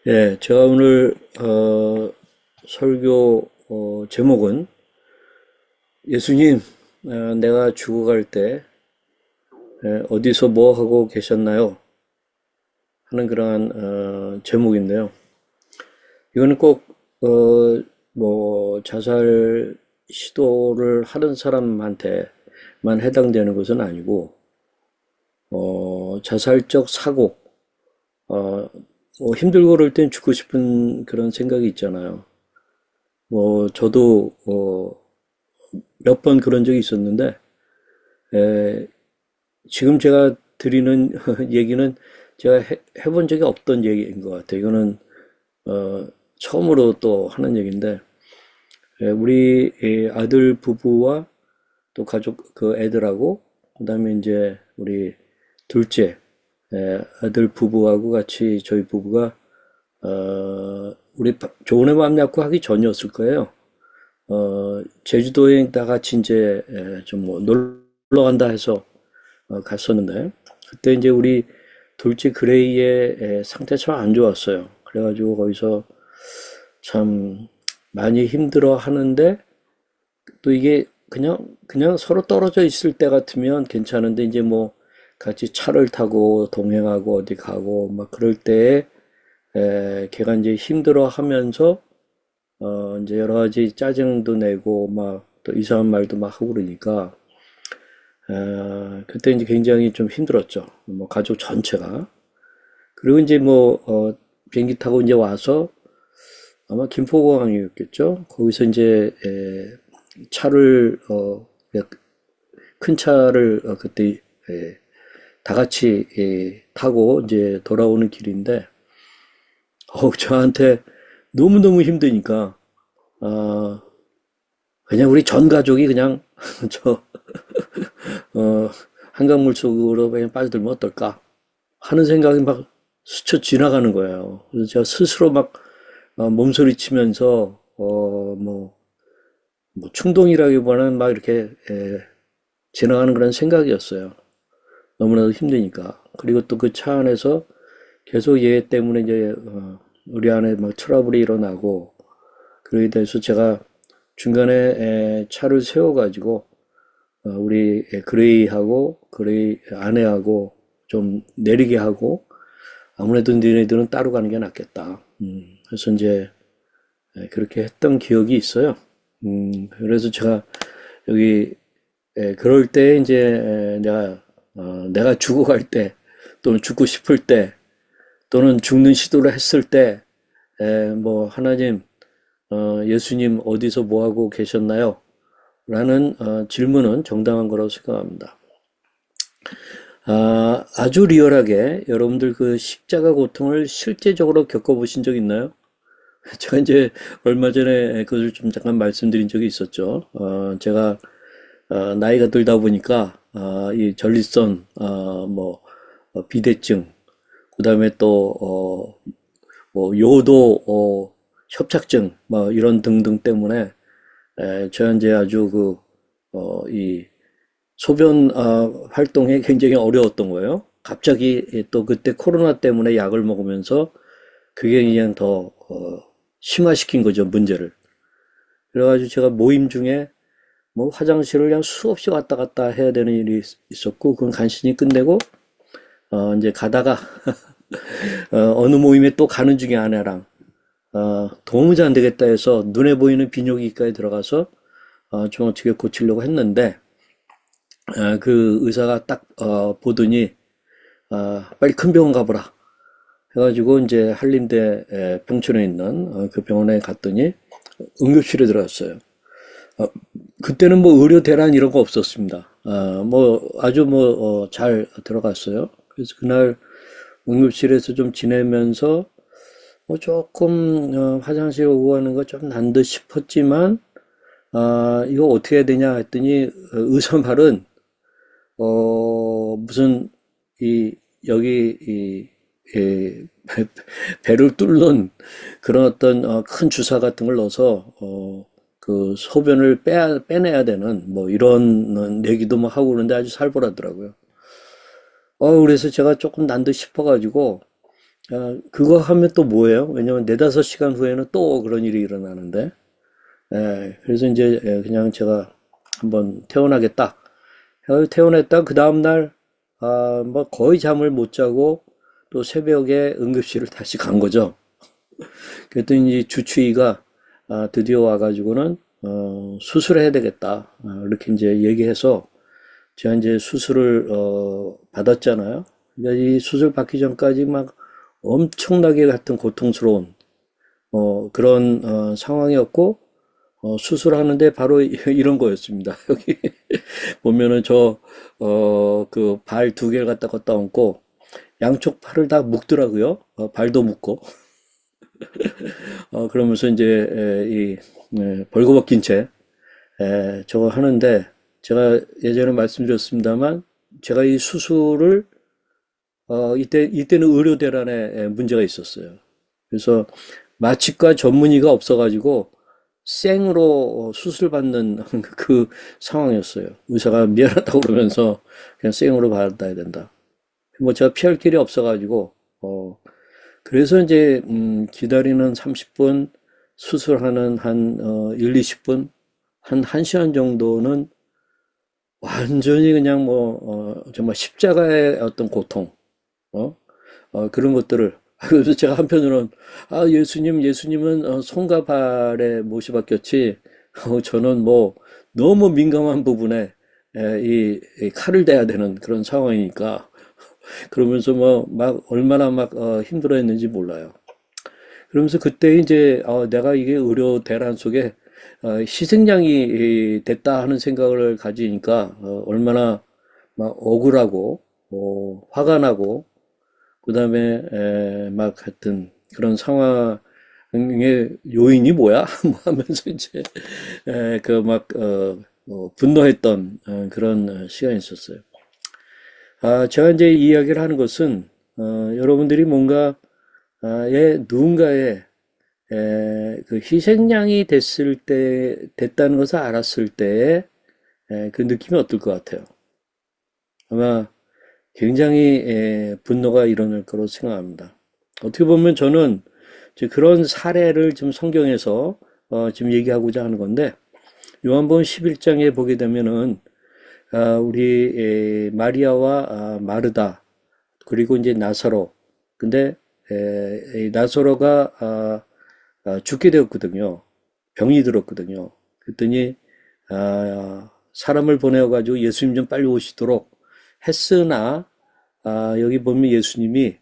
예, 제가 오늘 설교 제목은 예수님, 내가 죽어갈 때 어디서 뭐 하고 계셨나요? 하는 그러한 제목인데요. 이거는 꼭 자살 시도를 하는 사람한테만 해당되는 것은 아니고 자살적 사고, 힘들고 그럴 땐 죽고 싶은 그런 생각이 있잖아요. 저도 몇 번 그런 적이 있었는데, 에, 지금 제가 드리는 얘기는 제가 해본 적이 없던 얘기인 것 같아요. 이거는 처음으로 또 하는 얘기인데, 우리 아들 부부와 또 가족 그 애들하고, 그다음에 이제 우리 둘째 아들 부부하고 같이 저희 부부가 우리 좋은 애 맘 약고 하기 전이었을 거예요. 제주도에 다 같이 이제 좀 뭐 놀러 간다 해서 갔었는데, 그때 이제 우리 둘째 그레이의 상태 참 안 좋았어요. 그래가지고 거기서 참 많이 힘들어 하는데, 또 이게 그냥 서로 떨어져 있을 때 같으면 괜찮은데, 이제 뭐 같이 차를 타고 동행하고 어디 가고 막 그럴 때에 걔가 이제 힘들어 하면서 이제 여러 가지 짜증도 내고 막 또 이상한 말도 막 하고 그러니까 그때 이제 굉장히 좀 힘들었죠. 뭐 가족 전체가. 그리고 이제 비행기 타고 이제 와서 아마 김포공항이었겠죠. 거기서 이제 차를 큰 차를 그때 다 같이 타고 이제 돌아오는 길인데 저한테 너무너무 힘드니까 아, 그냥 우리 전 가족이 그냥 저 어, 한강물 속으로 그냥 빠져들면 어떨까 하는 생각이 막 스쳐 지나가는 거예요. 그래서 제가 스스로 막 몸소리 치면서 뭐 충동이라기보다는 막 이렇게 지나가는 그런 생각이었어요. 너무나도 힘드니까. 그리고 또 그 차 안에서 계속 얘 때문에 이제 우리 안에 막 트러블이 일어나고 그러게 돼서 제가 중간에 차를 세워가지고 우리 그레이하고 그레이 아내하고 좀 내리게 하고 아무래도 니네들은 따로 가는 게 낫겠다. 그래서 이제 그렇게 했던 기억이 있어요. 그래서 제가 여기 그럴 때 이제 내가 죽어갈 때 또는 죽고 싶을 때 또는 죽는 시도를 했을 때 뭐 하나님 예수님 어디서 뭐 하고 계셨나요? 라는 질문은 정당한 거라고 생각합니다. 아주 리얼하게 여러분들 그 십자가 고통을 실제적으로 겪어보신 적 있나요? 제가 이제 얼마 전에 그것을 좀 잠깐 말씀드린 적이 있었죠. 제가 나이가 들다 보니까 이 전립선, 비대증, 그다음에 또 요도 협착증, 뭐 이런 등등 때문에 제가 이제 아주 이 소변 활동이 굉장히 어려웠던 거예요. 갑자기 또 그때 코로나 때문에 약을 먹으면서 그게 그냥 더 심화시킨 거죠, 문제를. 그래가지고 제가 모임 중에 뭐 화장실을 그냥 수없이 왔다 갔다 해야 되는 일이 있었고, 그건 간신히 끝내고, 이제 가다가, 어느 모임에 또 가는 중에 아내랑, 도무지 안 되겠다 해서 눈에 보이는 비뇨기과에 들어가서, 좀 어떻게 고치려고 했는데, 그 의사가 딱, 보더니, 빨리 큰 병원 가보라. 해가지고 이제 한림대 병천에 있는 그 병원에 갔더니 응급실에 들어갔어요. 그때는 뭐 의료 대란 이런 거 없었습니다. 뭐 아주 잘 들어갔어요. 그래서 그날 응급실에서 좀 지내면서 뭐 조금 화장실 오고 가는 거 좀 난 듯 싶었지만 이거 어떻게 해야 되냐 했더니 의사 말은 무슨 이 여기 배를 뚫는 그런 어떤 큰 주사 같은 걸 넣어서 그 소변을 빼내야 되는 뭐 이런 얘기도 뭐 하고 그러는데 아주 살벌하더라고요. 그래서 제가 조금 난 듯 싶어가지고 그거 하면 또 뭐예요? 왜냐면 네다섯 시간 후에는 또 그런 일이 일어나는데, 그래서 이제 그냥 제가 한번 퇴원하겠다. 퇴원했다. 그 다음날, 뭐 거의 잠을 못 자고 또 새벽에 응급실을 다시 간 거죠. 그랬더니 이제 주치의가 드디어 와가지고는 수술해야 되겠다. 이렇게 이제 얘기해서 제가 이제 수술을 받았잖아요. 그러니까 이 수술 받기 전까지 막 엄청나게 같은 고통스러운 그런 상황이었고 수술하는데 바로 이런 거였습니다. 여기 보면은 그 발 두 개를 갖다 걷다 얹고 양쪽 팔을 다 묶더라고요. 발도 묶고 그러면서 이제 벌거벗긴 채 저거 하는데 제가 예전에 말씀드렸습니다만 제가 이 수술을 이때는 의료대란에 문제가 있었어요. 그래서 마취과 전문의가 없어가지고 생으로 수술받는 그 상황이었어요. 의사가 미안하다고 그러면서 그냥 생으로 받아야 된다. 뭐 제가 피할 길이 없어가지고 그래서 이제 기다리는 30분 수술하는 한 1, 20분 한 1시간 정도는 완전히 그냥 정말 십자가의 어떤 고통 어? 그런 것들을 그래서 제가 한편으로는 예수님은 손과 발에 못이 박혔지 저는 뭐 너무 민감한 부분에 이 칼을 대야 되는 그런 상황이니까 그러면서 뭐 막 얼마나 막 힘들어했는지 몰라요. 그러면서 그때 이제 내가 이게 의료 대란 속에 희생양이 됐다 하는 생각을 가지니까 얼마나 막 억울하고 화가 나고 그다음에 막 하여튼 그런 상황의 요인이 뭐야? 뭐 하면서 이제 그 막 분노했던 그런 시간이 있었어요. 제가 이제 이야기를 하는 것은 여러분들이 뭔가 누군가의 그 희생양이 됐다는 것을 알았을 때의 그 느낌이 어떨 것 같아요? 아마 굉장히 분노가 일어날 거로 생각합니다. 어떻게 보면 저는 이제 그런 사례를 지금 성경에서 지금 얘기하고자 하는 건데 요한복음 11장에 보게 되면은 우리 마리아와 마르다 그리고 이제 나사로 근데 이 나사로가 죽게 되었거든요. 병이 들었거든요. 그랬더니 사람을 보내어가지고 예수님 좀 빨리 오시도록 했으나 여기 보면 예수님이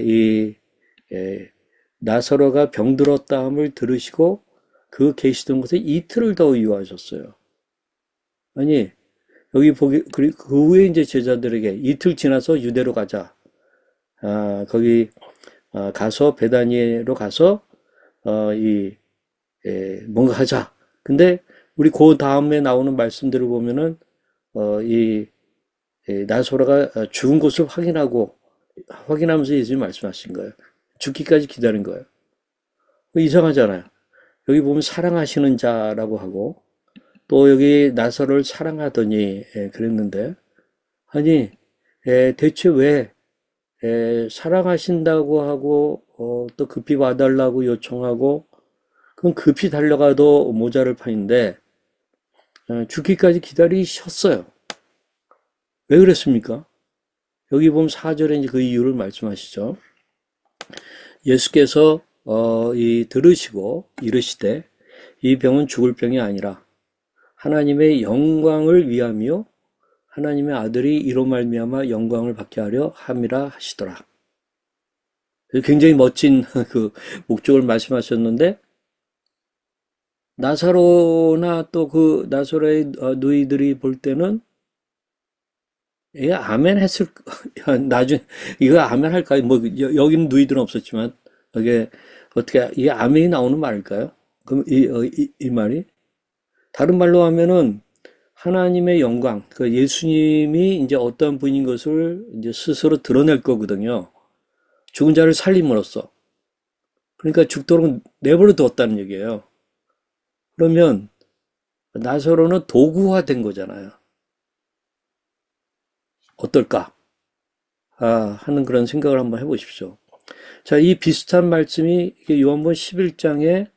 이 나사로가 병들었다함을 들으시고 그 계시던 곳에 이틀을 더 유하셨어요. 아니 여기 보기 그 후에 이제 제자들에게 이틀 지나서 유대로 가자. 거기 가서 베다니로 가서 이 뭔가 하자. 근데 우리 그 다음에 나오는 말씀들을 보면은 이 나소라가 죽은 것을 확인하면서 예수님이 말씀하신 거예요. 죽기까지 기다린 거예요. 이상하잖아요. 여기 보면 사랑하시는 자라고 하고 또 여기 나사로를 사랑하더니 그랬는데 아니 대체 왜 사랑하신다고 하고 또 급히 와달라고 요청하고 그럼 급히 달려가도 모자랄 판인데 죽기까지 기다리셨어요. 왜 그랬습니까? 여기 보면 4절에 이제 그 이유를 말씀하시죠. 예수께서 이 들으시고 이르시되 이 병은 죽을 병이 아니라 하나님의 영광을 위하며 하나님의 아들이 이로 말미암아 영광을 받게 하려 함이라 하시더라. 굉장히 멋진 그 목적을 말씀하셨는데 나사로나 또 그 나사로의 누이들이 볼 때는 아멘 했을 나중에 이거 아멘 할까요? 뭐 여기는 누이들은 없었지만 이게 어떻게 이게 아멘이 나오는 말일까요? 그럼 이 말이 다른 말로 하면은 하나님의 영광, 그 예수님이 이제 어떤 분인 것을 이제 스스로 드러낼 거거든요. 죽은 자를 살림으로써. 그러니까 죽도록 내버려 두었다는 얘기예요. 그러면 나사로는 도구화된 거잖아요. 어떨까? 하는 그런 생각을 한번 해보십시오. 자, 이 비슷한 말씀이 요한복음 11장에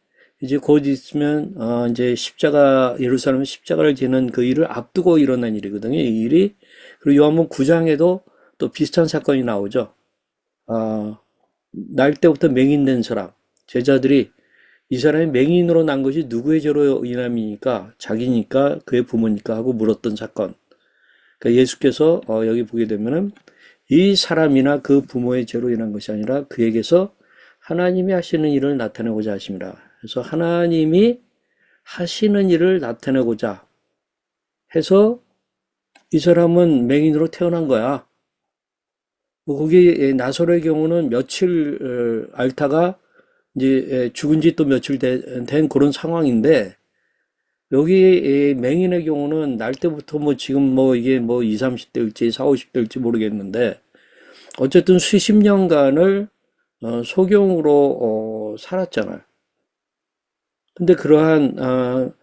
이제 곧 있으면 이제 십자가 예루살렘 십자가를 지는 그 일을 앞두고 일어난 일이거든요. 이 일이. 그리고 요한복음 9장에도 또 비슷한 사건이 나오죠. 날 때부터 맹인된 사람, 제자들이 이 사람이 맹인으로 난 것이 누구의 죄로 인함이니까 자기니까 그의 부모니까 하고 물었던 사건. 그러니까 예수께서 여기 보게 되면은 이 사람이나 그 부모의 죄로 인한 것이 아니라 그에게서 하나님이 하시는 일을 나타내고자 하심이라. 그래서 하나님이 하시는 일을 나타내고자 해서 이 사람은 맹인으로 태어난 거야. 뭐 거기 나사로의 경우는 며칠 앓다가 이제 죽은 지 또 며칠 된 그런 상황인데, 여기 맹인의 경우는 날 때부터 뭐 지금 뭐 이게 뭐 20, 30대일지 40, 50대일지 모르겠는데 어쨌든 수십 년간을 소경으로 살았잖아요. 근데 그러한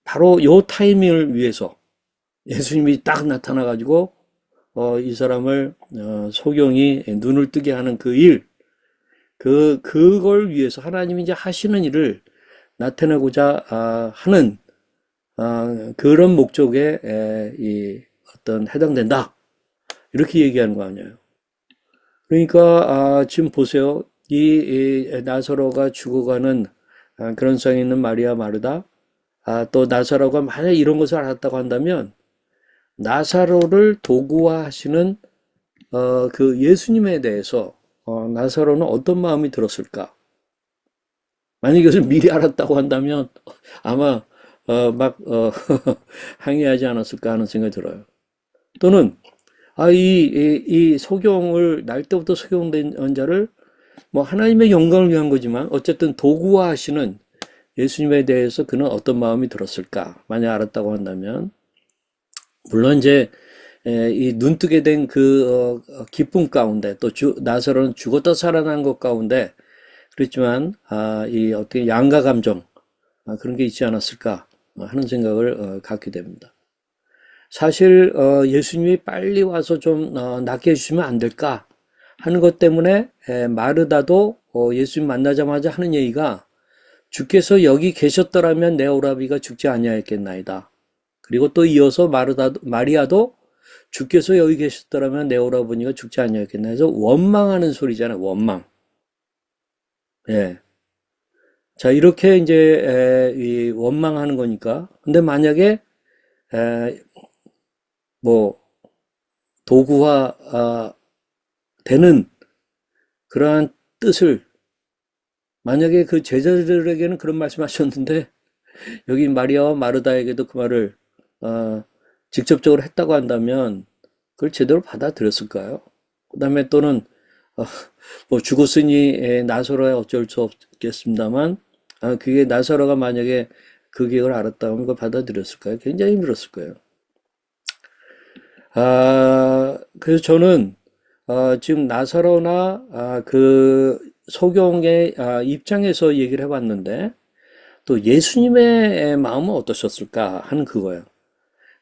바로 요 타이밍을 위해서 예수님이 딱 나타나 가지고 이 사람을 소경이 눈을 뜨게 하는 그 일, 그걸 위해서 하나님이 이제 하시는 일을 나타내고자 하는 그런 목적에 이 어떤 해당된다. 이렇게 얘기하는 거 아니에요. 그러니까 지금 보세요. 이 나사로가 죽어가는 그런 상에 있는 마리아 마르다, 또 나사로가 만약 이런 것을 알았다고 한다면 나사로를 도구화하시는 그 예수님에 대해서 나사로는 어떤 마음이 들었을까? 만약 이것을 미리 알았다고 한다면 아마 항의하지 않았을까 하는 생각이 들어요. 또는 이 소경을 날 때부터 소경된 자를 뭐 하나님의 영광을 위한 거지만 어쨌든 도구화하시는 예수님에 대해서 그는 어떤 마음이 들었을까? 만약 알았다고 한다면 물론 이제 이 눈뜨게 된 그 기쁨 가운데 또 나사로는 죽었다 살아난 것 가운데 그렇지만 이 어떻게 양가 감정 그런 게 있지 않았을까 하는 생각을 갖게 됩니다. 사실 예수님이 빨리 와서 좀 낫게 해주시면 안 될까 하는 것 때문에 마르다도 예수님 만나자마자 하는 얘기가 주께서 여기 계셨더라면 내 오라비가 죽지 아니하였겠나이다. 그리고 또 이어서 마리아도 주께서 여기 계셨더라면 내 오라버니가 죽지 아니하였겠나 해서 원망하는 소리잖아요. 원망. 예. 자, 이렇게 이제 이 원망하는 거니까. 근데 만약에 뭐 도구화 되는 그러한 뜻을 만약에 그 제자들에게는 그런 말씀하셨는데 여기 마리아와 마르다에게도 그 말을 직접적으로 했다고 한다면 그걸 제대로 받아들였을까요? 그 다음에 또는 뭐 죽었으니 나사로야 어쩔 수 없겠습니다만 그게 나사로가 만약에 그 기억을 알았다면 그걸 받아들였을까요? 굉장히 힘들었을 거예요. 그래서 저는 지금 나사로나 그 소경의 입장에서 얘기를 해봤는데 또 예수님의 마음은 어떠셨을까 하는 그거예요.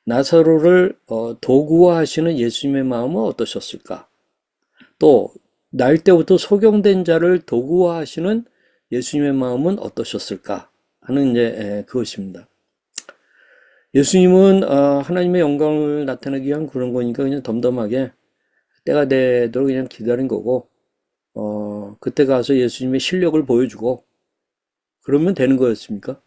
나사로를 도구화하시는 예수님의 마음은 어떠셨을까? 또 날 때부터 소경된 자를 도구화하시는 예수님의 마음은 어떠셨을까 하는 이제 그것입니다. 예수님은 하나님의 영광을 나타내기 위한 그런 거니까 그냥 덤덤하게 때가 되도록 그냥 기다린 거고 그때 가서 예수님의 실력을 보여주고 그러면 되는 거였습니까?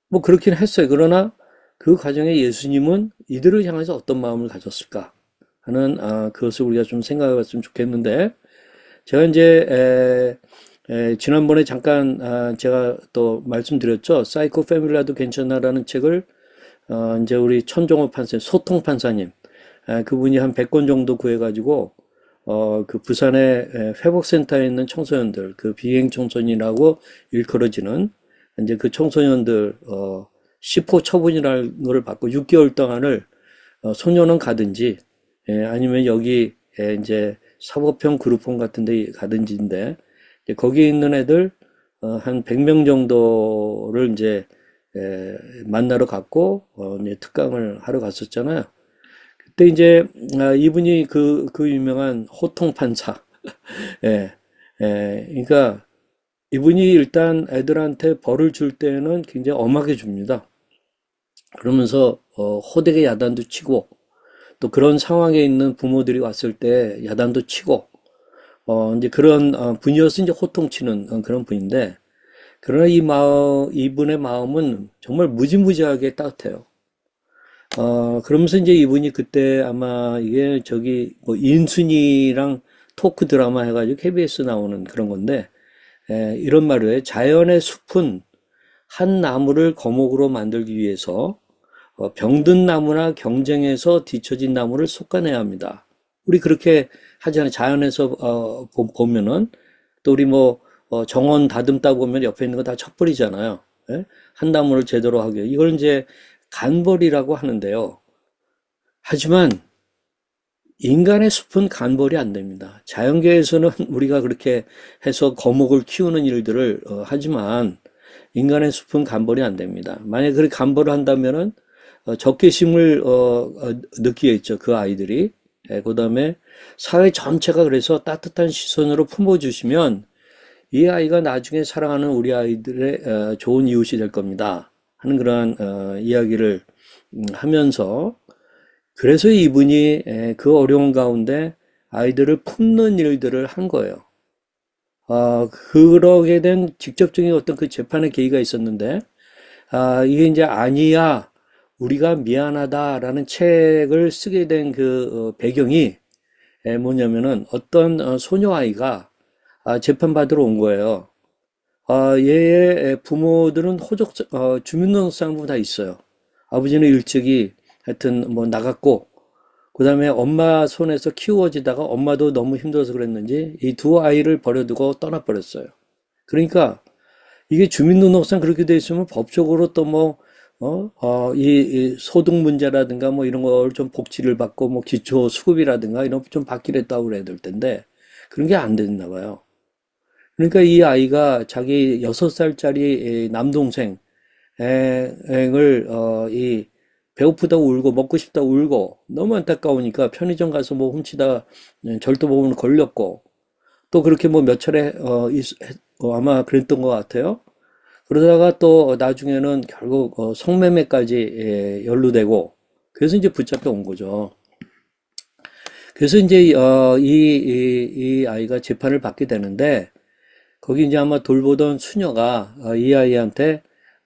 뭐 그렇긴 했어요. 그러나 그 과정에 예수님은 이들을 향해서 어떤 마음을 가졌을까 하는 그것을 우리가 좀 생각해 봤으면 좋겠는데 제가 이제 지난번에 잠깐 제가 또 말씀드렸죠. 사이코 패밀리라도 괜찮아라는 책을 이제 우리 천종호 판사님, 소통 판사님 그분이 한 100권 정도 구해가지고 그 부산의 회복센터에 있는 청소년들, 그 비행 청소년이라고 일컬어지는 이제 그 청소년들 10호 처분이라는 걸 받고 6개월 동안을 소년원 가든지 아니면 여기 이제 사법형 그룹홈 같은 데 가든지인데 거기에 있는 애들 한 100명 정도를 이제 만나러 갔고 이제 특강을 하러 갔었잖아요. 그때 이제 이분이 그 유명한 호통 판사 예, 그러니까 이분이 일단 애들한테 벌을 줄 때는 굉장히 엄하게 줍니다. 그러면서 호되게 야단도 치고 또 그런 상황에 있는 부모들이 왔을 때 야단도 치고 이제 그런 분이어서 이제 호통치는 그런 분인데 그러나 이분의 마음은 정말 무지무지하게 따뜻해요. 그러면서 이제 이분이 그때 아마 이게 저기 뭐 인순이랑 토크 드라마 해가지고 KBS 나오는 그런 건데 이런 말을 해요. 자연의 숲은 한 나무를 거목으로 만들기 위해서 병든 나무나 경쟁에서 뒤처진 나무를 솎아내야 합니다. 우리 그렇게 하잖아요. 자연에서 보면은 또 우리 뭐 정원 다듬다 보면 옆에 있는 거 다 쳐버리잖아요. 예? 한 나무를 제대로 하게. 이걸 이제 간벌이라고 하는데요. 하지만 인간의 숲은 간벌이 안 됩니다. 자연계에서는 우리가 그렇게 해서 거목을 키우는 일들을 하지만 인간의 숲은 간벌이 안 됩니다. 만약에 그렇게 간벌을 한다면은 적개심을 느끼겠죠. 그 아이들이. 그다음에 사회 전체가 그래서 따뜻한 시선으로 품어주시면 이 아이가 나중에 사랑하는 우리 아이들의 좋은 이웃이 될 겁니다. 하는 그러한 이야기를 하면서 그래서 이분이 그 어려운 가운데 아이들을 품는 일들을 한 거예요. 그러게 된 직접적인 어떤 그 재판의 계기가 있었는데, 이게 이제 아니야, 우리가 미안하다라는 책을 쓰게 된 그 배경이 뭐냐면은 어떤 소녀 아이가 재판받으러 온 거예요. 얘의 부모들은 주민등록상도 다 있어요. 아버지는 일찍이 하여튼 뭐 나갔고, 그 다음에 엄마 손에서 키워지다가 엄마도 너무 힘들어서 그랬는지 이 두 아이를 버려두고 떠나버렸어요. 그러니까 이게 주민등록상 그렇게 돼 있으면 법적으로 또 뭐, 이 소득 문제라든가 뭐 이런 걸 좀 복지를 받고 뭐 기초 수급이라든가 이런 거 좀 받기로 했다고 그래야 될 텐데 그런 게 안 됐나 봐요. 그러니까 이 아이가 자기 6살짜리 남동생 을 이 배고프다고 울고 먹고 싶다고 울고 너무 안타까우니까 편의점 가서 뭐 훔치다 절도범으로 걸렸고 또 그렇게 뭐 몇 차례 아마 그랬던 것 같아요. 그러다가 또 나중에는 결국 성매매까지 연루되고 그래서 이제 붙잡혀 온 거죠. 그래서 이제 이 아이가 재판을 받게 되는데 거기 이제 아마 돌보던 수녀가 이 아이한테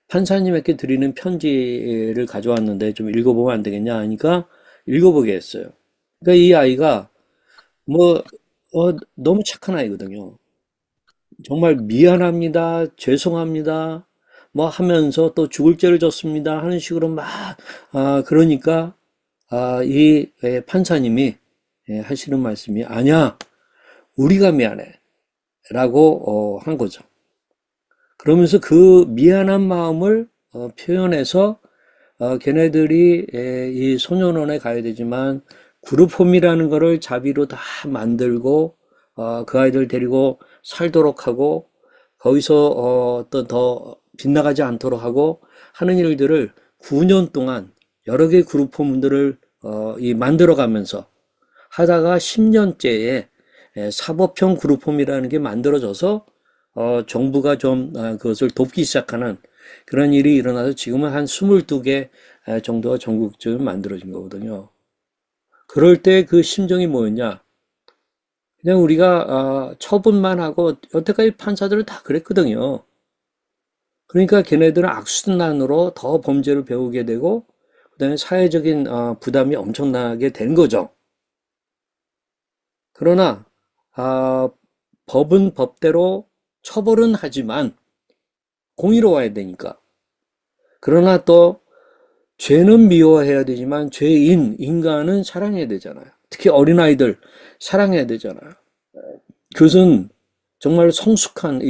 판사님에게 드리는 편지를 가져왔는데 좀 읽어보면 안 되겠냐 하니까 읽어보게 했어요. 그러니까 이 아이가 뭐 너무 착한 아이거든요. 정말 미안합니다, 죄송합니다, 뭐 하면서 또 죽을 죄를 졌습니다 하는 식으로 막 그러니까 이 판사님이 하시는 말씀이 아니야, 우리가 미안해 라고 한 거죠. 그러면서 그 미안한 마음을 표현해서 걔네들이 이 소년원에 가야 되지만 그룹홈이라는 거를 자비로 다 만들고 그 아이들 데리고 살도록 하고 거기서 또 더 빗나가지 않도록 하고 하는 일들을 9년 동안 여러 개의 그룹홈들을 이 만들어가면서 하다가 10년째에 사법형 그룹홈이라는 게 만들어져서 정부가 좀 그것을 돕기 시작하는 그런 일이 일어나서 지금은 한 22개 정도가 전국적으로 만들어진 거거든요. 그럴 때 그 심정이 뭐였냐? 그냥 우리가 처분만 하고 여태까지 판사들은 다 그랬거든요. 그러니까 걔네들은 악순환으로 더 범죄를 배우게 되고 그다음에 사회적인 부담이 엄청나게 된 거죠. 그러나 아, 법은 법대로 처벌은 하지만 공의로워야 되니까. 그러나 또 죄는 미워해야 되지만 인간은 사랑해야 되잖아요. 특히 어린아이들 사랑해야 되잖아요. 그것은 정말 성숙한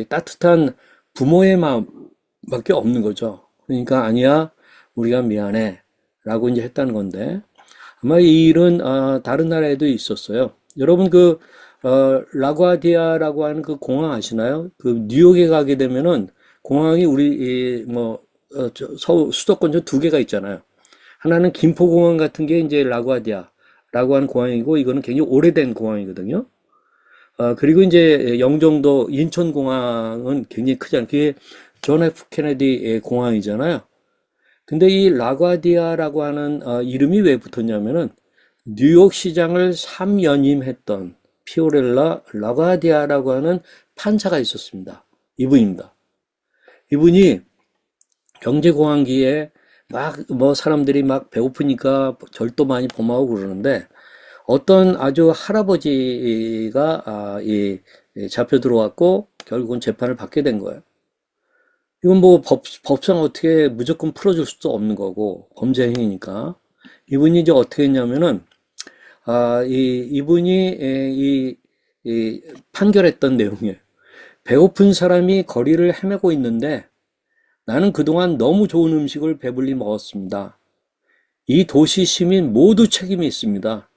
따뜻한 부모의 마음밖에 없는 거죠. 그러니까 아니야, 우리가 미안해 라고 이제 했다는 건데 아마 이 일은 다른 나라에도 있었어요. 여러분 라과디아라고 하는 그 공항 아시나요? 그 뉴욕에 가게 되면은 공항이 우리 뭐 수도권 저 두 개가 있잖아요. 하나는 김포공항 같은 게 이제 라과디아라고 하는 공항이고 이거는 굉장히 오래된 공항이거든요. 그리고 이제 영종도 인천공항은 굉장히 크잖아요. 그게 존 F 케네디 공항이잖아요. 근데 이 라과디아라고 하는 이름이 왜 붙었냐면은 뉴욕 시장을 3연임했던 피오렐라 라과디아라고 하는 판사가 있었습니다. 이분입니다. 이분이 경제공황기에 막 뭐 사람들이 막 배고프니까 절도 많이 범하고 그러는데 어떤 아주 할아버지가 잡혀 들어왔고 결국은 재판을 받게 된 거예요. 이건 뭐 법상 어떻게 무조건 풀어줄 수도 없는 거고 범죄 행위니까 이분이 이제 어떻게 했냐면은 이분이 이 판결했던 내용이에요. 배고픈 사람이 거리를 헤매고 있는데 나는 그동안 너무 좋은 음식을 배불리 먹었습니다. 이 도시 시민 모두 책임이 있습니다.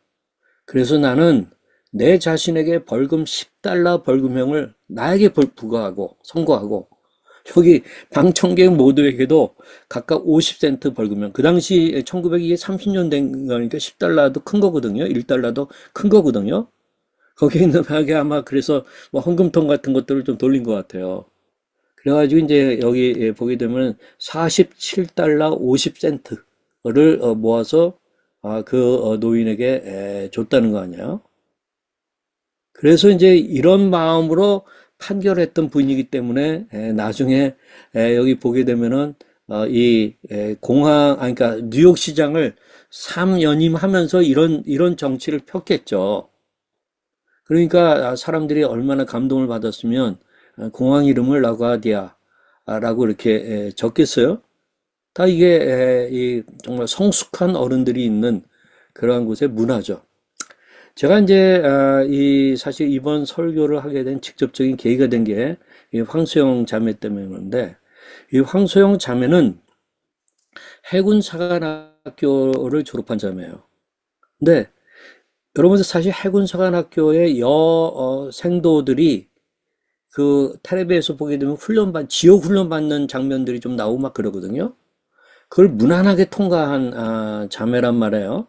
그래서 나는 내 자신에게 벌금 10달러 벌금형을 나에게 부과하고 선고하고 여기 방청객 모두에게도 각각 50센트 벌금형. 그 당시 1930년 된 거니까 10달러도 큰 거거든요. 1달러도 큰 거거든요. 거기에 있는 하게 아마 그래서 뭐 헌금통 같은 것들을 좀 돌린 것 같아요. 그래가지고 이제 여기 보게 되면 47달러 50센트를 모아서 그 노인에게 줬다는 거 아니에요. 그래서 이제 이런 마음으로 판결했던 분이기 때문에 나중에 여기 보게 되면은 이 공항 아니 그러니까 뉴욕 시장을 3연임하면서 이런 정치를 폈겠죠. 그러니까 사람들이 얼마나 감동을 받았으면 공항 이름을 라과디아라고 이렇게 적겠어요. 다 이게 이 정말 성숙한 어른들이 있는 그러한 곳의 문화죠. 제가 이제 이 사실 이번 설교를 하게 된 직접적인 계기가 된 게 이 황소영 자매 때문에 그런데 이 황소영 자매는 해군 사관학교를 졸업한 자매예요. 근데 여러분 사실 해군 사관학교의 생도들이 그 텔레비에서 보게 되면 지옥 훈련 받는 장면들이 좀 나오고 막 그러거든요. 그걸 무난하게 통과한 자매란 말이에요.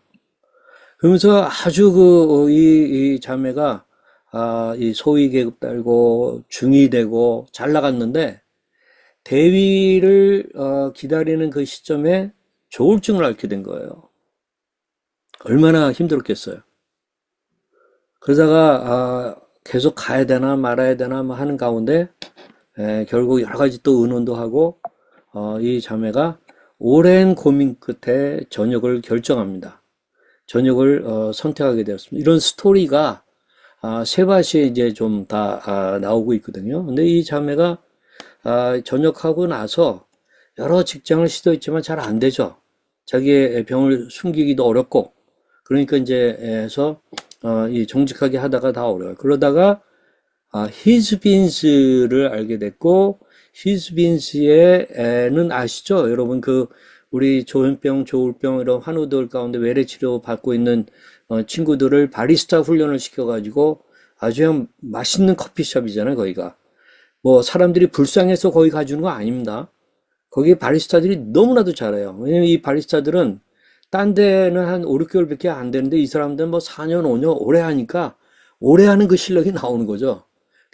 그러면서 아주 이 자매가 이 소위 계급 달고 중위 되고 잘 나갔는데 대위를 기다리는 그 시점에 조울증을 앓게 된 거예요. 얼마나 힘들었겠어요. 그러다가 계속 가야 되나 말아야 되나 뭐 하는 가운데 결국 여러 가지 또 의논도 하고 이 자매가 오랜 고민 끝에 전역을 결정합니다. 전역을 선택하게 되었습니다. 이런 스토리가 세바시에 이제 좀 다 나오고 있거든요. 근데 이 자매가 전역하고 나서 여러 직장을 시도했지만 잘 안 되죠. 자기의 병을 숨기기도 어렵고 그러니까 이제 해서 이 정직하게 하다가 다 어려워요. 그러다가 히즈빈스를 알게 됐고 히즈빈스에는 아시죠? 여러분 그 우리 조현병, 조울병 이런 환우들 가운데 외래 치료 받고 있는 친구들을 바리스타 훈련을 시켜가지고 아주 그냥 맛있는 커피숍이잖아요, 거기가. 뭐 사람들이 불쌍해서 거기 가주는 거 아닙니다. 거기 바리스타들이 너무나도 잘해요. 왜냐면 이 바리스타들은 딴 데는 한 5, 6개월밖에 안 되는데 이 사람들은 뭐 4년, 5년 오래 하니까 오래 하는 그 실력이 나오는 거죠.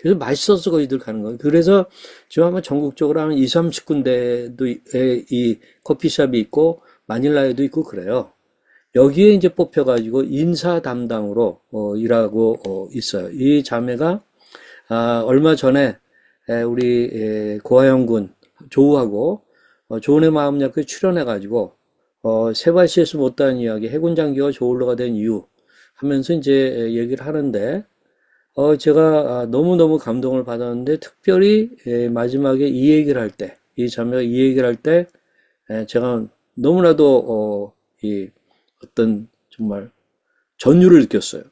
그래서 맛있어서 거기들 가는 거예요. 그래서 지금 아마 전국적으로 한 2, 30군데도 이 커피숍이 있고 마닐라에도 있고 그래요. 여기에 이제 뽑혀가지고 인사 담당으로 일하고 있어요. 이 자매가 얼마 전에 우리 고하영군 조우하고 조은의 마음약에 출연해가지고 세바시에서 못다한 이야기 해군 장교가 조울로가 된 이유 하면서 이제 얘기를 하는데 제가 너무너무 감동을 받았는데 특별히 마지막에 이 얘기를 할 때, 이 자매가 이 얘기를 할 때 제가 너무나도 이 어떤 정말 전율을 느꼈어요.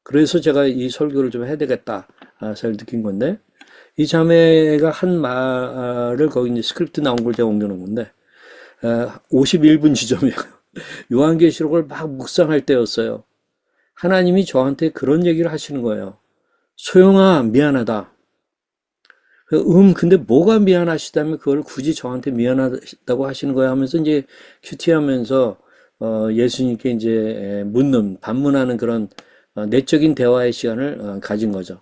그래서 제가 이 설교를 좀 해야 되겠다 생각을 느낀 건데 이 자매가 한 말을 거기 이제 스크립트 나온 걸 제가 옮겨놓은 건데 51분 지점이에요. 요한계시록을 막 묵상할 때였어요. 하나님이 저한테 그런 얘기를 하시는 거예요. 소영아, 미안하다. 근데 뭐가 미안하시다면 그걸 굳이 저한테 미안하다고 하시는 거야 하면서 이제 큐티하면서 예수님께 이제 반문하는 그런 내적인 대화의 시간을 가진 거죠.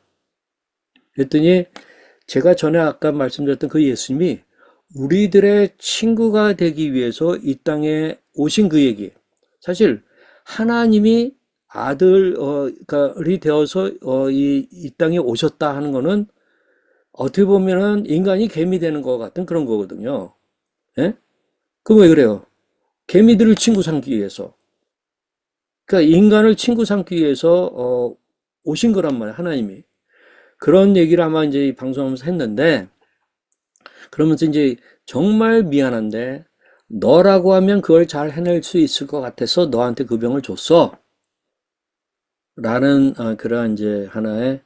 그랬더니 제가 전에 아까 말씀드렸던 그 예수님이 우리들의 친구가 되기 위해서 이 땅에 오신 그 얘기. 사실 하나님이 아들이 되어서 이 땅에 오셨다 하는 거는 어떻게 보면은 인간이 개미 되는 것 같은 그런 거거든요. 예? 그럼 왜 그래요? 개미들을 친구 삼기 위해서. 그러니까 인간을 친구 삼기 위해서 오신 거란 말이에요, 하나님이. 그런 얘기를 아마 이제 방송하면서 했는데, 그러면서 이제 정말 미안한데, 너라고 하면 그걸 잘 해낼 수 있을 것 같아서 너한테 그 병을 줬어. 라는 그러한 이제 하나의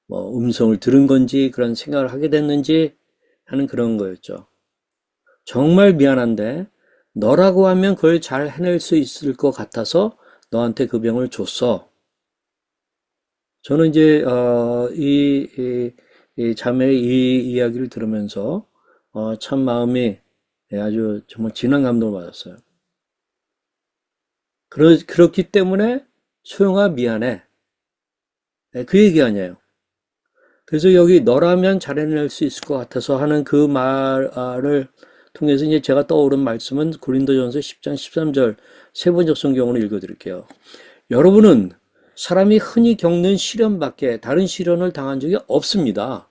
뭐 음성을 들은 건지 그런 생각을 하게 됐는지 하는 그런 거였죠. 정말 미안한데 너라고 하면 그걸 잘 해낼 수 있을 것 같아서 너한테 그 병을 줬어. 저는 이제 이 자매의 이 이야기를 들으면서 참 마음이 아주 정말 진한 감동을 받았어요. 그렇기 때문에 소영아 미안해. 그 얘기 아니에요. 그래서 여기 너라면 잘해낼 수 있을 것 같아서 하는 그 말을 통해서 이제 제가 떠오른 말씀은 고린도전서 10장 13절 세 번역 성경으로 읽어드릴게요. 여러분은 사람이 흔히 겪는 시련밖에 다른 시련을 당한 적이 없습니다.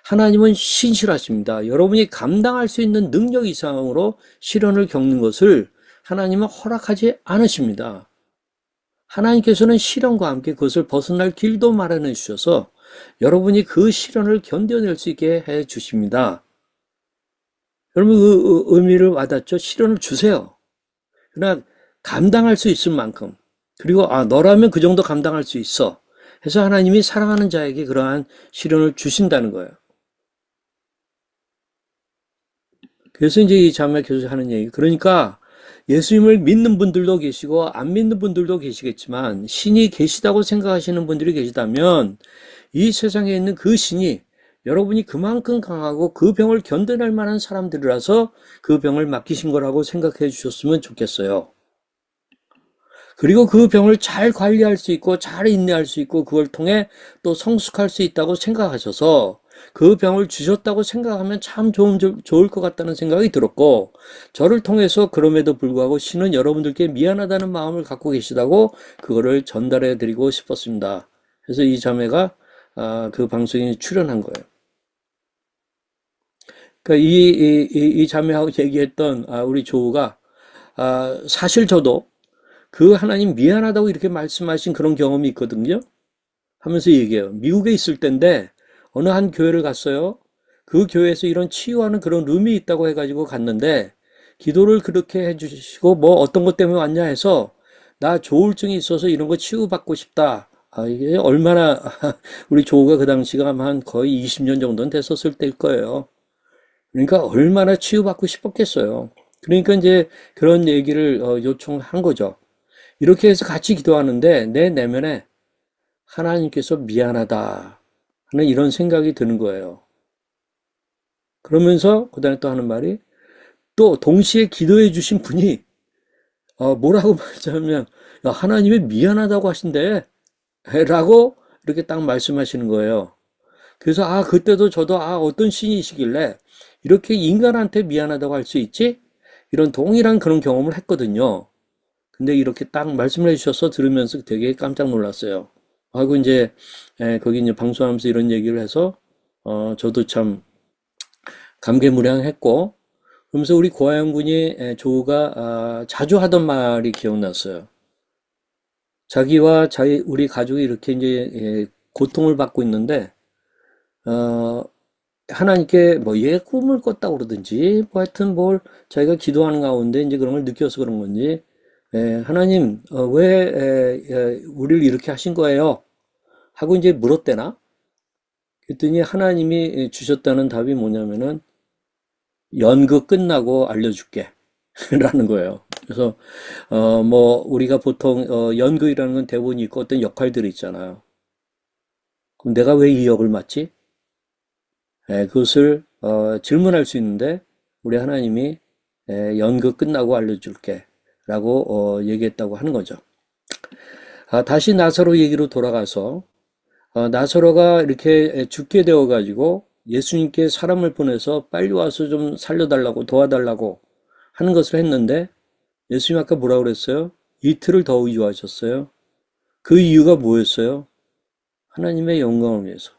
하나님은 신실하십니다. 여러분이 감당할 수 있는 능력 이상으로 시련을 겪는 것을 하나님은 허락하지 않으십니다. 하나님께서는 시련과 함께 그것을 벗어날 길도 마련해 주셔서 여러분이 그 시련을 견뎌낼 수 있게 해 주십니다. 여러분 그 의미를 와닿죠? 시련을 주세요. 그러나 감당할 수 있을 만큼 그리고 너라면 그 정도 감당할 수 있어 해서 하나님이 사랑하는 자에게 그러한 시련을 주신다는 거예요. 그래서 이제 이 자매 계속 하는 얘기. 그러니까 예수님을 믿는 분들도 계시고 안 믿는 분들도 계시겠지만 신이 계시다고 생각하시는 분들이 계시다면 이 세상에 있는 그 신이 여러분이 그만큼 강하고 그 병을 견뎌낼 만한 사람들이라서 그 병을 맡기신 거라고 생각해 주셨으면 좋겠어요. 그리고 그 병을 잘 관리할 수 있고 잘 인내할 수 있고 그걸 통해 또 성숙할 수 있다고 생각하셔서 그 병을 주셨다고 생각하면 참 좋을 것 같다는 생각이 들었고 저를 통해서 그럼에도 불구하고 신은 여러분들께 미안하다는 마음을 갖고 계시다고 그거를 전달해 드리고 싶었습니다. 그래서 이 자매가 그 방송에 출연한 거예요. 그러니까 이 자매하고 얘기했던 우리 조우가 사실 저도 그 하나님 미안하다고 이렇게 말씀하신 그런 경험이 있거든요. 하면서 얘기해요. 미국에 있을 때인데 어느 한 교회를 갔어요. 그 교회에서 이런 치유하는 그런 룸이 있다고 해가지고 갔는데 기도를 그렇게 해주시고 뭐 어떤 것 때문에 왔냐 해서 나 조울증이 있어서 이런 거 치유받고 싶다. 이게 얼마나 우리 조우가 그 당시가 한 거의 20년 정도는 됐었을 때일 거예요. 그러니까 얼마나 치유받고 싶었겠어요. 그러니까 이제 그런 얘기를 요청한 거죠. 이렇게 해서 같이 기도하는데 내 내면에 하나님께서 미안하다 하는 이런 생각이 드는 거예요. 그러면서 그다음에 또 하는 말이 또 동시에 기도해 주신 분이 뭐라고 말하자면 하나님이 미안하다고 하신대 라고 이렇게 딱 말씀하시는 거예요. 그래서 그때도 저도 어떤 신이시길래 이렇게 인간한테 미안하다고 할 수 있지? 이런 동일한 그런 경험을 했거든요. 근데 이렇게 딱 말씀을 해주셔서 들으면서 되게 깜짝 놀랐어요. 하고 이제 거기 이제 방송하면서 이런 얘기를 해서 저도 참 감개무량했고 그러면서 우리 고아영 군이 조우가 자주 하던 말이 기억났어요. 자기와 우리 가족이 이렇게 이제 고통을 받고 있는데 어, 하나님께 뭐 얘 꿈을 꿨다고 그러든지 뭐 하여튼 뭘 자기가 기도하는 가운데 이제 그런 걸 느껴서 그런 건지 하나님 왜 우리를 이렇게 하신 거예요? 하고 이제 물었대나? 그랬더니 하나님이 주셨다는 답이 뭐냐면은 연극 끝나고 알려줄게 라는 거예요. 그래서 뭐 우리가 보통 연극이라는 건 대본이 있고 어떤 역할들이 있잖아요. 그럼 내가 왜 이 역을 맡지? 그것을 질문할 수 있는데 우리 하나님이 연극 끝나고 알려줄게 라고 얘기했다고 하는 거죠. 다시 나사로 얘기로 돌아가서 나사로가 이렇게 죽게 되어 가지고 예수님께 사람을 보내서 빨리 와서 좀 살려달라고 도와달라고 하는 것을 했는데 예수님 아까 뭐라고 그랬어요? 이틀을 더 의주하셨어요. 그 이유가 뭐였어요? 하나님의 영광을 위해서.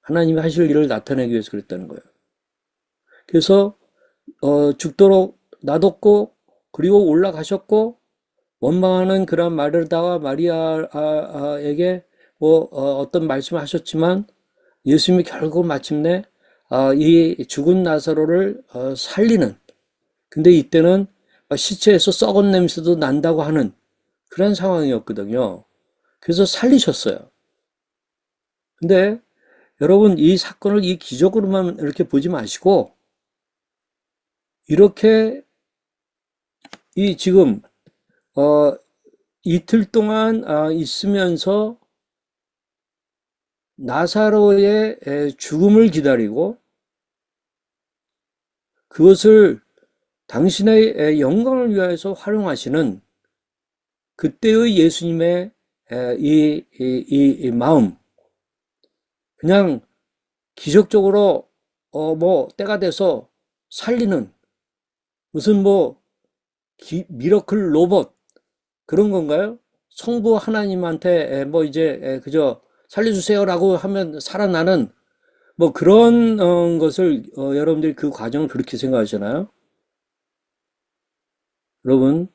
하나님이 하실 일을 나타내기 위해서 그랬다는 거예요. 그래서 죽도록 놔뒀고 그리고 올라가셨고 원망하는 그런 마르다와 마리아에게 어떤 말씀을 하셨지만 예수님이 결국 마침내 이 죽은 나사로를 살리는, 근데 이때는 시체에서 썩은 냄새도 난다고 하는 그런 상황이었거든요. 그래서 살리셨어요. 근데 여러분, 이 사건을 이 기적으로만 이렇게 보지 마시고 이렇게 이 지금 이틀 동안 있으면서 나사로의 죽음을 기다리고 그것을 당신의 영광을 위하여서 활용하시는 그때의 예수님의 이 마음, 그냥 기적적으로 때가 돼서 살리는 무슨 미러클 로봇 그런 건가요? 성부 하나님한테 이제 그저 살려주세요라고 하면 살아나는 그런 것을 여러분들이 그 과정을 그렇게 생각하시나요? 여러분,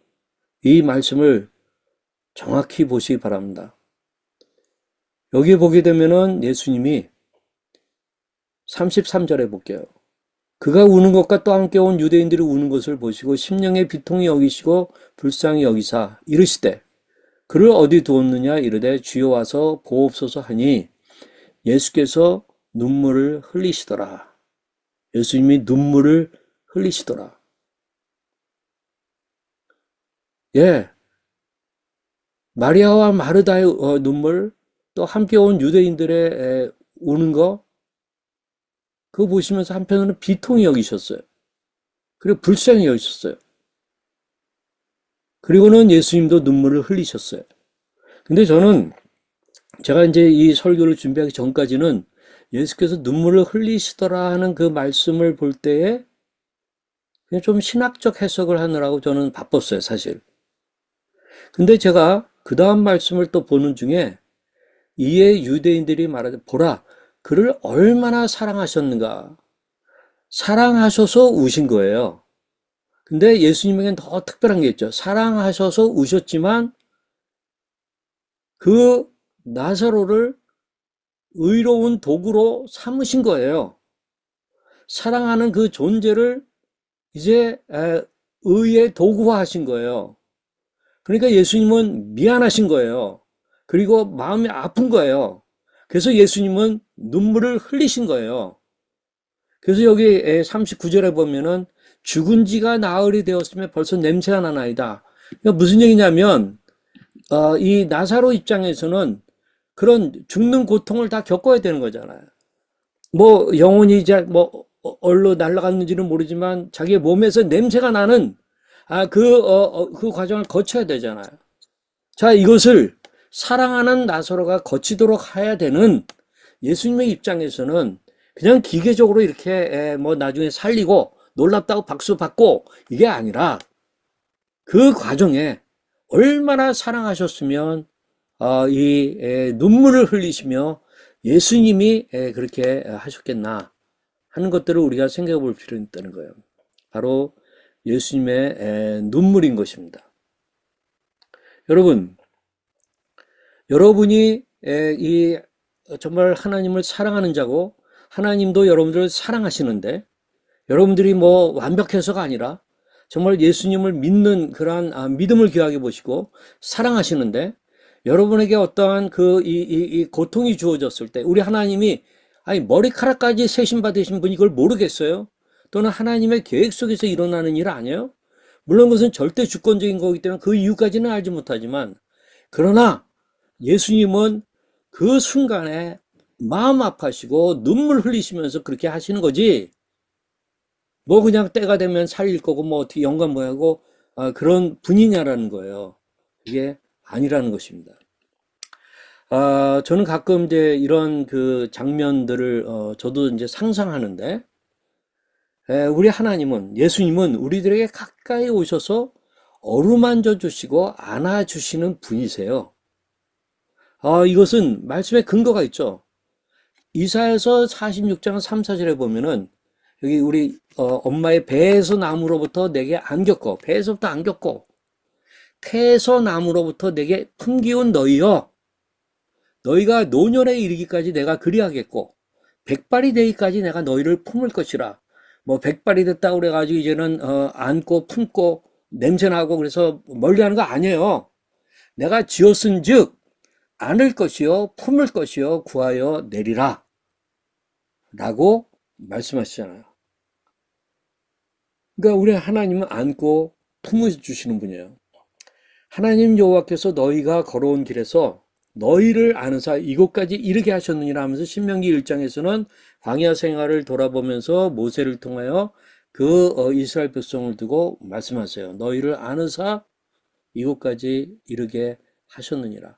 이 말씀을 정확히 보시기 바랍니다. 여기 보게 되면은 예수님이 33절에 볼게요. 그가 우는 것과 또 함께 온 유대인들이 우는 것을 보시고 심령의 비통히 여기시고 불쌍히 여기사 이르시되 그를 어디 두었느냐 이르되 주여 와서 보옵소서 하니 예수께서 눈물을 흘리시더라. 예수님이 눈물을 흘리시더라. 예, 마리아와 마르다의 눈물, 또 함께 온 유대인들의 우는 거, 그거 보시면서 한편으로는 비통히 여기셨어요. 그리고 불쌍히 여기셨어요. 그리고는 예수님도 눈물을 흘리셨어요. 근데 저는 제가 이제 이 설교를 준비하기 전까지는 예수께서 눈물을 흘리시더라 하는 그 말씀을 볼 때에 그냥 좀 신학적 해석을 하느라고 저는 바빴어요, 사실. 근데 제가 그 다음 말씀을 또 보는 중에 이에 유대인들이 말하되 보라, 그를 얼마나 사랑하셨는가. 사랑하셔서 우신 거예요. 근데 예수님에게는 더 특별한 게 있죠. 사랑하셔서 우셨지만 그 나사로를 의로운 도구로 삼으신 거예요. 사랑하는 그 존재를 이제 의의 도구화 하신 거예요. 그러니까 예수님은 미안하신 거예요. 그리고 마음이 아픈 거예요. 그래서 예수님은 눈물을 흘리신 거예요. 그래서 여기 39절에 보면은 죽은 지가 나흘이 되었으면 벌써 냄새가 나나이다. 그러니까 무슨 얘기냐면 이 나사로 입장에서는 그런 죽는 고통을 다 겪어야 되는 거잖아요. 영혼이 이제 얼로 날아갔는지는 모르지만 자기의 몸에서 냄새가 나는 그 과정을 거쳐야 되잖아요. 자, 이것을 사랑하는 나사로가 거치도록 해야 되는 예수님의 입장에서는 그냥 기계적으로 이렇게 나중에 살리고 놀랍다고 박수 받고 이게 아니라 그 과정에 얼마나 사랑하셨으면 이 눈물을 흘리시며 예수님이 그렇게 하셨겠나 하는 것들을 우리가 생각해 볼 필요가 있다는 거예요. 바로 예수님의 눈물인 것입니다. 여러분, 여러분이 이 정말 하나님을 사랑하는 자고 하나님도 여러분들을 사랑하시는데 여러분들이 완벽해서가 아니라 정말 예수님을 믿는 그러한 믿음을 귀하게 보시고 사랑하시는데 여러분에게 어떠한 이 고통이 주어졌을 때 우리 하나님이 머리카락까지 세심 받으신 분이 이걸 모르겠어요? 또는 하나님의 계획 속에서 일어나는 일 아니에요? 물론 그것은 절대 주권적인 거기 때문에 그 이유까지는 알지 못하지만 그러나 예수님은 그 순간에 마음 아파하시고 눈물 흘리시면서 그렇게 하시는 거지 그냥 때가 되면 살릴 거고 어떻게 영감 뭐하고 그런 분이냐라는 거예요. 그게 아니라는 것입니다. 저는 가끔 이제 이런 그 장면들을, 저도 이제 상상하는데, 우리 하나님은, 예수님은 우리들에게 가까이 오셔서 어루만져 주시고 안아주시는 분이세요. 이것은 말씀에 근거가 있죠. 이사야서 46장 3, 4절에 보면은, 여기 우리, 엄마의 배에서 나무로부터 내게 안겼고, 배에서부터 안겼고, 태에서 나무로부터 내게 품기운 너희여, 너희가 노년에 이르기까지 내가 그리하겠고, 백발이 되기까지 내가 너희를 품을 것이라. 뭐 백발이 됐다고 그래가지고 이제는 안고 품고 냄새나고 그래서 멀리하는 거 아니에요. 내가 지었은즉 안을 것이요 품을 것이요 구하여 내리라 라고 말씀하시잖아요. 그러니까 우리 하나님은 안고 품어 주시는 분이에요. 하나님 여호와께서 너희가 걸어온 길에서 너희를 아는사 이곳까지 이르게 하셨느니라 하면서 신명기 1장에서는 광야 생활을 돌아보면서 모세를 통하여 그 이스라엘 백성을 두고 말씀하세요. 너희를 아는사 이곳까지 이르게 하셨느니라.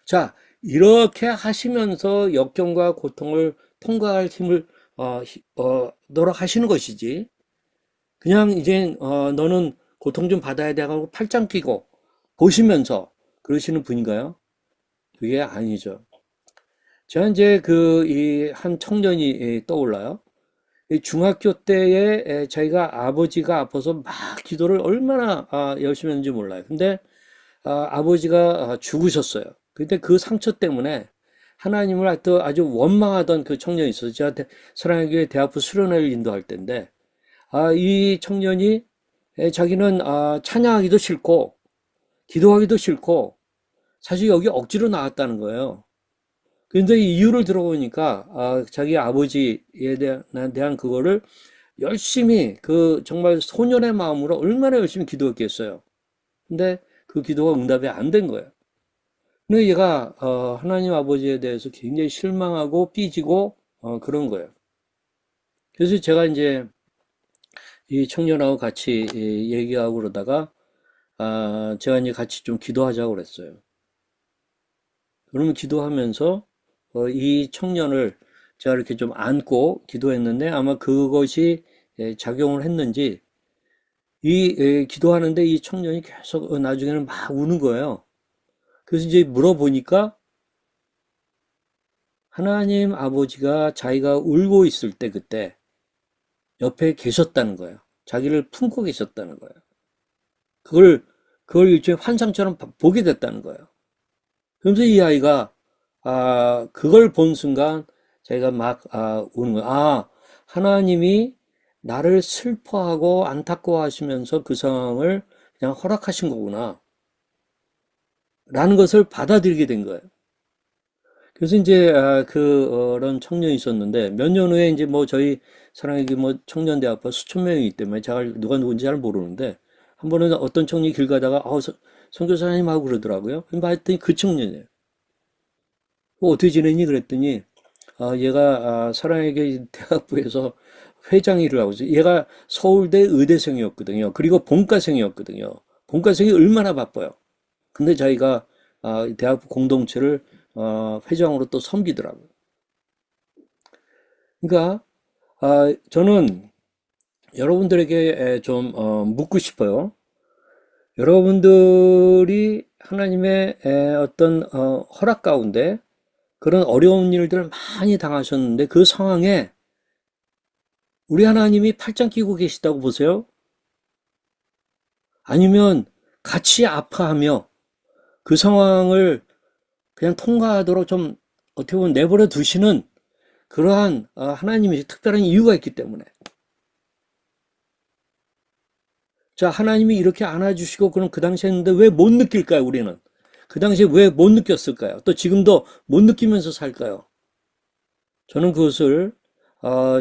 자, 이렇게 하시면서 역경과 고통을 통과할 힘을 노력하시는 것이지. 그냥 이제 너는 고통 좀 받아야 돼 하고 팔짱 끼고 보시면서 그러시는 분인가요? 그게 아니죠. 제가 이제 그 이 한 청년이 떠올라요. 이 중학교 때에 자기가 아버지가 아파서 막 기도를 얼마나 열심히 했는지 몰라요. 근데 아버지가 죽으셨어요. 근데 그 상처 때문에 하나님을 하여튼 아주 원망하던 그 청년이 있어서 제가 사랑의 교회 대학부 수련회를 인도할 때인데 이 청년이 자기는 찬양하기도 싫고 기도하기도 싫고 사실 여기 억지로 나왔다는 거예요. 그런데 이유를 들어보니까 자기 아버지에 대한 그거를 열심히 그 정말 소년의 마음으로 얼마나 열심히 기도했겠어요. 근데 그 기도가 응답이 안 된 거예요. 근데 얘가 하나님 아버지에 대해서 굉장히 실망하고 삐지고 그런 거예요. 그래서 제가 이제 이 청년하고 같이 얘기하고 그러다가 제가 이제 같이 좀 기도하자고 그랬어요. 그러면 기도하면서 이 청년을 제가 이렇게 좀 안고 기도했는데 아마 그것이 작용을 했는지 이 기도하는데 이 청년이 계속 나중에는 막 우는 거예요. 그래서 이제 물어보니까 하나님 아버지가 자기가 울고 있을 때 그때 옆에 계셨다는 거예요. 자기를 품고 계셨다는 거예요. 그걸 일종의 환상처럼 보게 됐다는 거예요. 그러면서 이 아이가 그걸 본 순간 자기가 막 우는 거예요. 하나님이 나를 슬퍼하고 안타까워하시면서 그 상황을 그냥 허락하신 거구나 라는 것을 받아들이게 된 거예요. 그래서 이제 그런 청년이 있었는데 몇 년 후에 이제 뭐 저희 사랑의 뭐 청년대학교 수천 명이기 때문에 제가 누가 누군지 잘 모르는데 한 번은 어떤 청년이 길 가다가 선교사님 하고 그러더라고요. 봤더니 그 청년이에요. 어떻게 지내니 그랬더니 얘가 사랑의 대학부에서 회장 일을 하고 있어요. 얘가 서울대 의대생이었거든요. 그리고 본과생이었거든요. 본과생이 얼마나 바빠요. 근데 자기가 대학부 공동체를 회장으로 또 섬기더라고요. 그러니까 저는 여러분들에게 좀 묻고 싶어요. 여러분들이 하나님의 어떤 허락 가운데 그런 어려운 일들을 많이 당하셨는데 그 상황에 우리 하나님이 팔짱 끼고 계시다고 보세요? 아니면 같이 아파하며 그 상황을 그냥 통과하도록 좀 어떻게 보면 내버려 두시는 그러한 하나님의 특별한 이유가 있기 때문에 자 하나님이 이렇게 안아주시고 그럼 그 당시에 했는데 왜 못 느낄까요 우리는? 그 당시에 왜 못 느꼈을까요? 또 지금도 못 느끼면서 살까요? 저는 그것을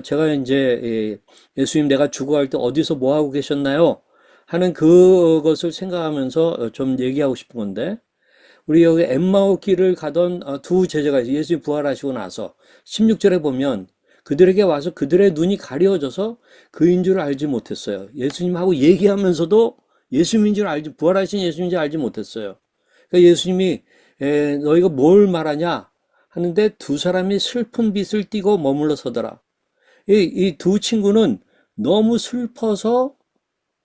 제가 이제 예수님 내가 죽어갈 때 어디서 뭐 하고 계셨나요? 하는 그것을 생각하면서 좀 얘기하고 싶은 건데 우리 여기 엠마오 길을 가던 두 제자가 있어요. 예수님 부활하시고 나서 16절에 보면 그들에게 와서 그들의 눈이 가려져서 그인 줄 알지 못했어요. 예수님하고 얘기하면서도 예수님인 줄 알지 부활하신 예수님인 줄 알지 못했어요. 그러니까 예수님이 너희가 뭘 말하냐 하는데 두 사람이 슬픈 빛을 띠고 머물러 서더라. 이 두 친구는 너무 슬퍼서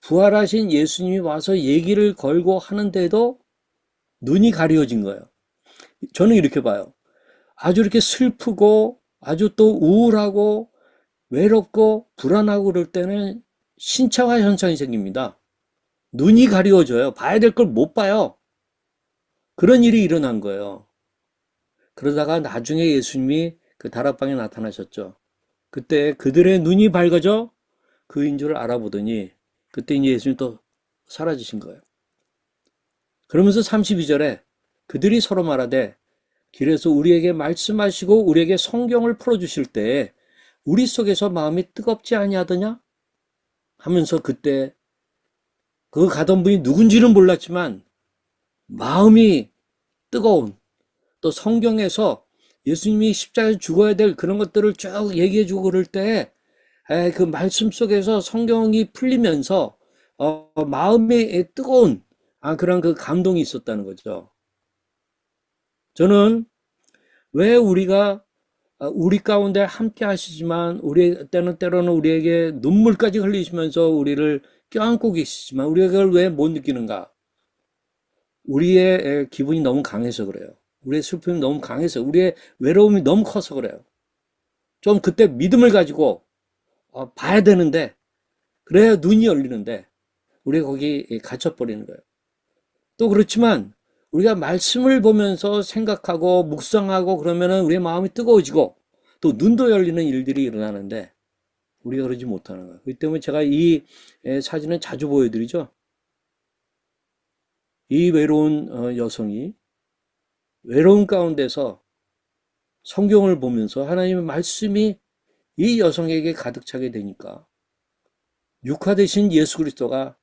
부활하신 예수님이 와서 얘기를 걸고 하는데도 눈이 가려진 거예요. 저는 이렇게 봐요. 아주 이렇게 슬프고 아주 또 우울하고 외롭고 불안하고 그럴 때는 신체화 현상이 생깁니다. 눈이 가려워져요. 봐야 될 걸 못 봐요. 그런 일이 일어난 거예요. 그러다가 나중에 예수님이 그 다락방에 나타나셨죠. 그때 그들의 눈이 밝아져 그인 줄 알아보더니 그때 이제 예수님이 또 사라지신 거예요. 그러면서 32절에 그들이 서로 말하되 길에서 우리에게 말씀하시고 우리에게 성경을 풀어주실 때에 우리 속에서 마음이 뜨겁지 아니하더냐? 하면서 그때 그 가던 분이 누군지는 몰랐지만 마음이 뜨거운, 또 성경에서 예수님이 십자가에 죽어야 될 그런 것들을 쭉 얘기해주고 그럴 때 그 말씀 속에서 성경이 풀리면서 마음이 뜨거운 그런 그 감동이 있었다는 거죠. 저는 왜 우리가 우리 가운데 함께 하시지만 우리 때로는 우리에게 눈물까지 흘리시면서 우리를 껴안고 계시지만 우리가 그걸 왜 못 느끼는가? 우리의 기분이 너무 강해서 그래요. 우리의 슬픔이 너무 강해서, 우리의 외로움이 너무 커서 그래요. 좀 그때 믿음을 가지고 봐야 되는데, 그래야 눈이 열리는데 우리가 거기 갇혀버리는 거예요. 또 그렇지만 우리가 말씀을 보면서 생각하고 묵상하고 그러면은 우리의 마음이 뜨거워지고 또 눈도 열리는 일들이 일어나는데 우리가 그러지 못하는 거예요. 그렇기 때문에 제가 이 사진은 자주 보여드리죠. 이 외로운 여성이 외로운 가운데서 성경을 보면서 하나님의 말씀이 이 여성에게 가득 차게 되니까 육화되신 예수 그리스도가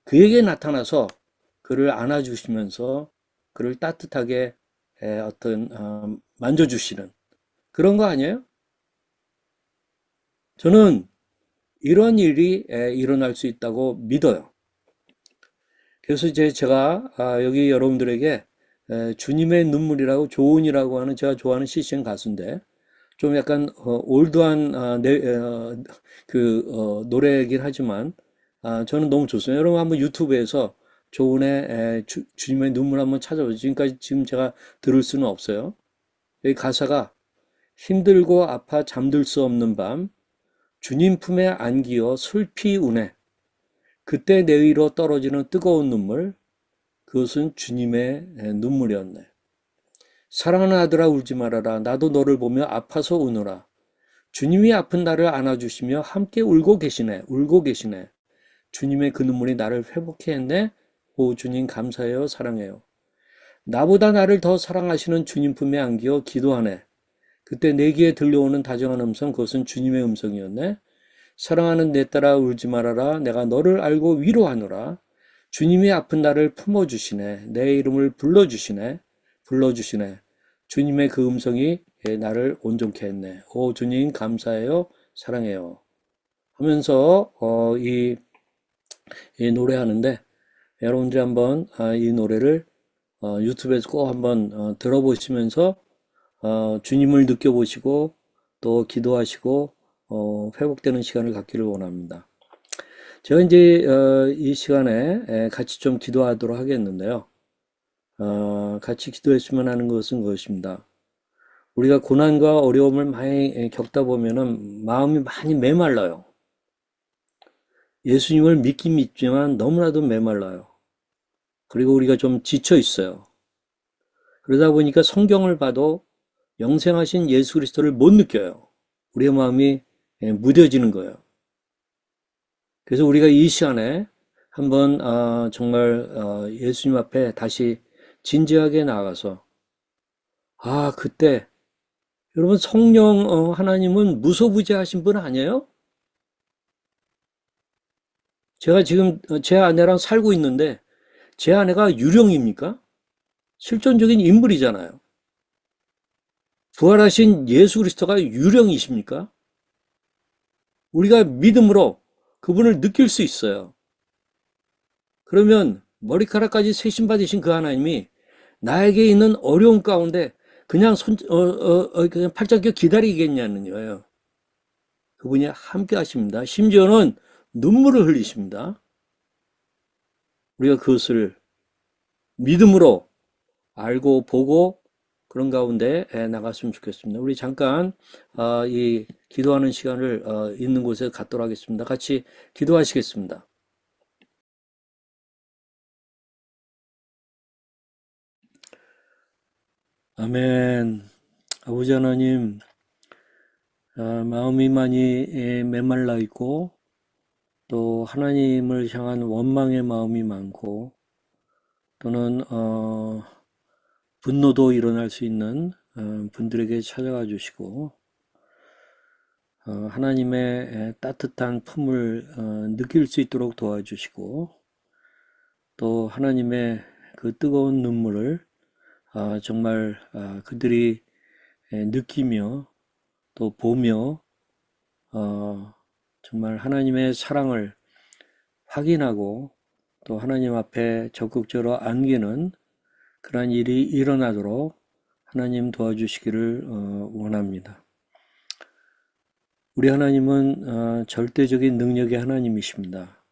그에게 나타나서 그를 안아주시면서 그를 따뜻하게 만져주시는 그런 거 아니에요? 저는 이런 일이 일어날 수 있다고 믿어요. 그래서 이제 제가 여기 여러분들에게 주님의 눈물이라고 조은이라고 하는 제가 좋아하는 CCM 가수인데 좀 약간 올드한 노래이긴 하지만 저는 너무 좋습니다. 여러분 한번 유튜브에서 조은의 주님의 눈물 한번 찾아보세요. 지금까지 지금 제가 들을 수는 없어요. 여기 가사가 힘들고 아파 잠들 수 없는 밤 주님 품에 안기어 슬피 우네 그때 내 위로 떨어지는 뜨거운 눈물 그것은 주님의 눈물이었네. 사랑하는 아들아 울지 말아라. 나도 너를 보며 아파서 우노라. 주님이 아픈 나를 안아주시며 함께 울고 계시네. 울고 계시네. 주님의 그 눈물이 나를 회복해 했네. 오 주님 감사해요. 사랑해요. 나보다 나를 더 사랑하시는 주님 품에 안기어 기도하네. 그때 내 귀에 들려오는 다정한 음성 그것은 주님의 음성이었네. 사랑하는 내 딸아 울지 말아라. 내가 너를 알고 위로하노라. 주님이 아픈 나를 품어주시네. 내 이름을 불러주시네. 불러주시네. 주님의 그 음성이 나를 온전케 했네. 오 주님 감사해요. 사랑해요. 하면서 이 노래하는데 여러분들이 한번 이 노래를 유튜브에서 꼭 한번 들어보시면서 주님을 느껴보시고 또 기도하시고 회복되는 시간을 갖기를 원합니다. 제가 이제 이 시간에 같이 좀 기도하도록 하겠는데요. 같이 기도했으면 하는 것은 그것입니다. 우리가 고난과 어려움을 많이 겪다 보면은 마음이 많이 메말라요. 예수님을 믿긴 믿지만 너무나도 메말라요. 그리고 우리가 좀 지쳐 있어요. 그러다 보니까 성경을 봐도 영생하신 예수 그리스도를 못 느껴요. 우리의 마음이 무뎌지는 거예요. 그래서 우리가 이 시간에 한번 정말 예수님 앞에 다시 진지하게 나아가서 그때 여러분 성령 하나님은 무소부재하신 분 아니에요? 제가 지금 제 아내랑 살고 있는데 제 아내가 유령입니까? 실존적인 인물이잖아요. 부활하신 예수 그리스도가 유령이십니까? 우리가 믿음으로 그분을 느낄 수 있어요. 그러면 머리카락까지 세신 받으신 그 하나님이 나에게 있는 어려움 가운데 그냥 그냥 팔짱 껴 기다리겠냐는 거예요. 그분이 함께 하십니다. 심지어는 눈물을 흘리십니다. 우리가 그것을 믿음으로 알고 보고 그런 가운데 나갔으면 좋겠습니다. 우리 잠깐 이 기도하는 시간을 있는 곳에 갖도록 하겠습니다. 같이 기도하시겠습니다. 아멘. 아버지 하나님, 마음이 많이 메말라 있고 또 하나님을 향한 원망의 마음이 많고 또는 분노도 일어날 수 있는 분들에게 찾아가 주시고 하나님의 따뜻한 품을 느낄 수 있도록 도와주시고 또 하나님의 그 뜨거운 눈물을 정말 그들이 느끼며 또 보며 정말 하나님의 사랑을 확인하고 또 하나님 앞에 적극적으로 안기는 그러한 일이 일어나도록 하나님 도와주시기를 원합니다. 우리 하나님은 절대적인 능력의 하나님이십니다.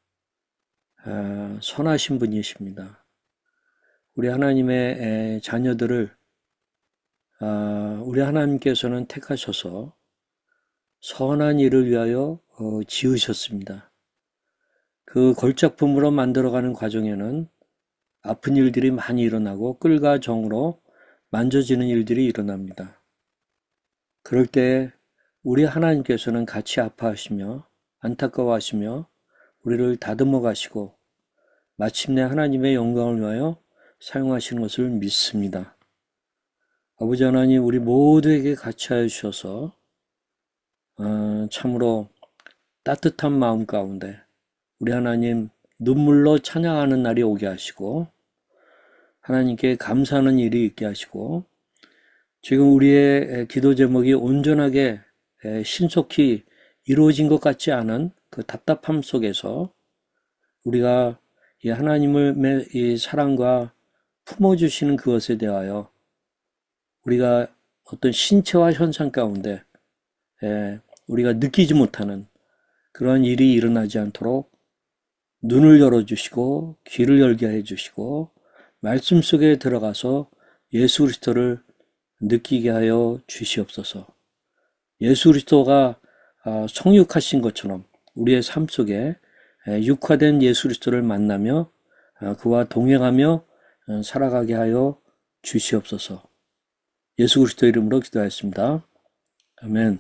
선하신 분이십니다. 우리 하나님의 자녀들을 우리 하나님께서는 택하셔서 선한 일을 위하여 지으셨습니다. 그 걸작품으로 만들어가는 과정에는 아픈 일들이 많이 일어나고 끌과 정으로 만져지는 일들이 일어납니다. 그럴 때 우리 하나님께서는 같이 아파하시며 안타까워하시며 우리를 다듬어 가시고 마침내 하나님의 영광을 위하여 사용하시는 것을 믿습니다. 아버지 하나님, 우리 모두에게 같이 하여 주셔서 참으로 따뜻한 마음 가운데 우리 하나님 눈물로 찬양하는 날이 오게 하시고 하나님께 감사하는 일이 있게 하시고 지금 우리의 기도 제목이 온전하게 신속히 이루어진 것 같지 않은 그 답답함 속에서 우리가 이 하나님의 이 사랑과 품어주시는 그것에 대하여 우리가 어떤 신체화 현상 가운데 우리가 느끼지 못하는 그런 일이 일어나지 않도록 눈을 열어주시고 귀를 열게 해주시고 말씀 속에 들어가서 예수 그리스도를 느끼게 하여 주시옵소서. 예수 그리스도가 성육하신 것처럼 우리의 삶 속에 육화된 예수 그리스도를 만나며 그와 동행하며 살아가게 하여 주시옵소서. 예수 그리스도 이름으로 기도하였습니다. 아멘.